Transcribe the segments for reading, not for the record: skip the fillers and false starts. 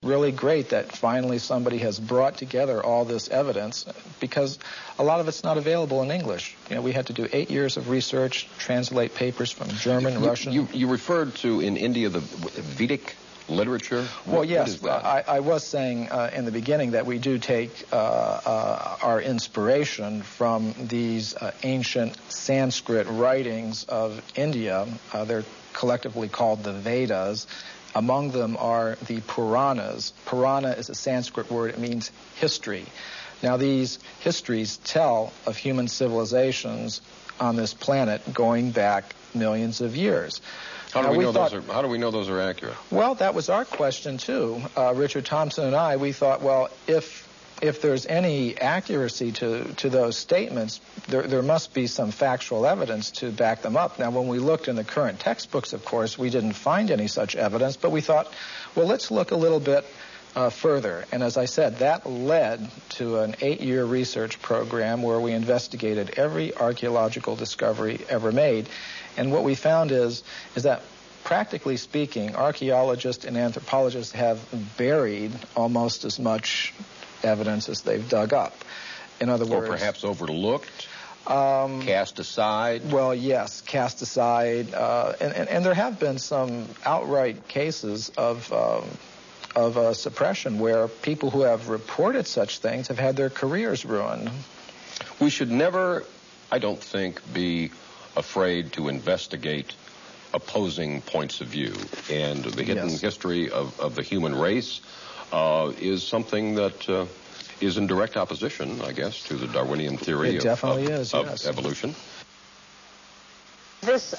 Really great that finally somebody has brought together all this evidence, because a lot of it's not available in English. You know, we had to do 8 years of research, translate papers from German, Russian. You referred to in India the Vedic literature? Well, yes, I was saying in the beginning that we do take our inspiration from these ancient Sanskrit writings of India. They're collectively called the Vedas. Among them are the Puranas. Purana is a Sanskrit word. It means history. Now, these histories tell of human civilizations on this planet going back millions of years. How do we know those are accurate? Well, that was our question, too. Richard Thompson and I, we thought, well, if there's any accuracy to those statements, there must be some factual evidence to back them up. Now, when we looked in the current textbooks, of course, we didn't find any such evidence, but we thought, well, let's look a little bit further. And as I said, that led to an 8-year research program where we investigated every archaeological discovery ever made. And what we found is that, practically speaking, archaeologists and anthropologists have buried almost as much evidence as they've dug up. In other words... Or perhaps overlooked, cast aside? Well, yes, cast aside. And there have been some outright cases of suppression where people who have reported such things have had their careers ruined. We should never, I don't think, be afraid to investigate opposing points of view. And the hidden history of the human race is something that is in direct opposition, I guess, to the Darwinian theory of evolution. This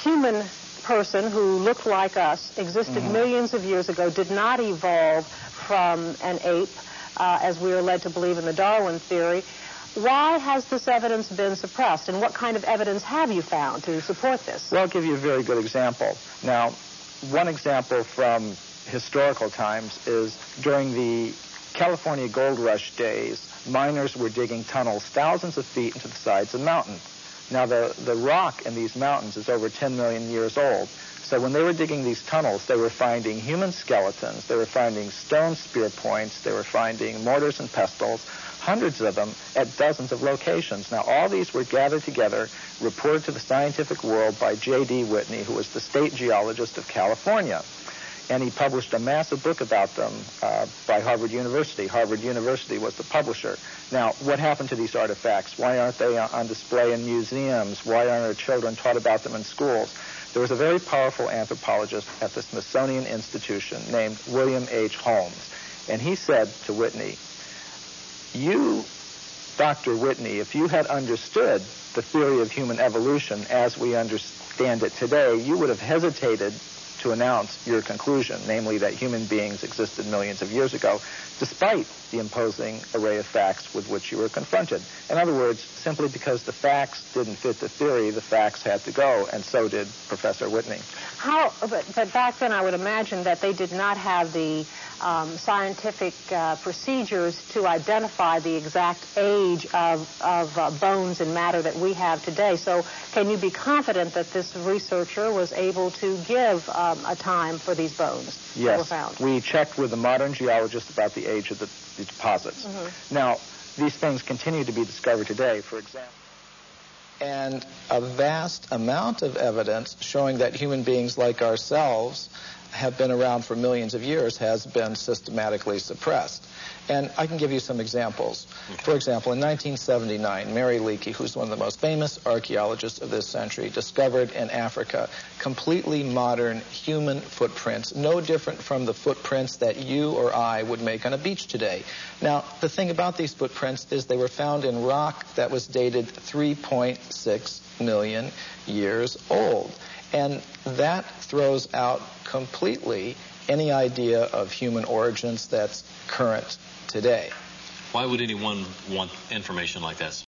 human person who looked like us, existed millions of years ago, did not evolve from an ape, as we are led to believe in the Darwin theory. Why has this evidence been suppressed, and what kind of evidence have you found to support this? Well, I'll give you a very good example. Now, one example from historical times is during the California gold rush days, miners were digging tunnels thousands of feet into the sides of mountains. Now, the rock in these mountains is over 10 million years old. So when they were digging these tunnels, they were finding human skeletons, they were finding stone spear points, they were finding mortars and pestles, hundreds of them at dozens of locations. Now, all these were gathered together, reported to the scientific world by J.D. Whitney, who was the state geologist of California. And he published a massive book about them by Harvard University. Harvard University was the publisher. Now, what happened to these artifacts? Why aren't they on display in museums? Why aren't our children taught about them in schools? There was a very powerful anthropologist at the Smithsonian Institution named William H. Holmes. And he said to Whitney, you, Dr. Whitney, if you had understood the theory of human evolution as we understand it today, you would have hesitated to announce your conclusion, namely that human beings existed millions of years ago, despite the imposing array of facts with which you were confronted. In other words, simply because the facts didn't fit the theory, the facts had to go, and so did Professor Whitney. But back then I would imagine that they did not have the scientific procedures to identify the exact age of bones and matter that we have today. So can you be confident that this researcher was able to give a time for these bones that were found? Yes, we checked with the modern geologists about the age of the deposits. Now, these things continue to be discovered today, for example. And a vast amount of evidence showing that human beings like ourselves have been around for millions of years has been systematically suppressed. And I can give you some examples. For example, in 1979, Mary Leakey, who's one of the most famous archaeologists of this century, discovered in Africa completely modern human footprints, no different from the footprints that you or I would make on a beach today. Now, the thing about these footprints is they were found in rock that was dated 3.6 million years old. And that throws out completely any idea of human origins that's current today. Why would anyone want information like that?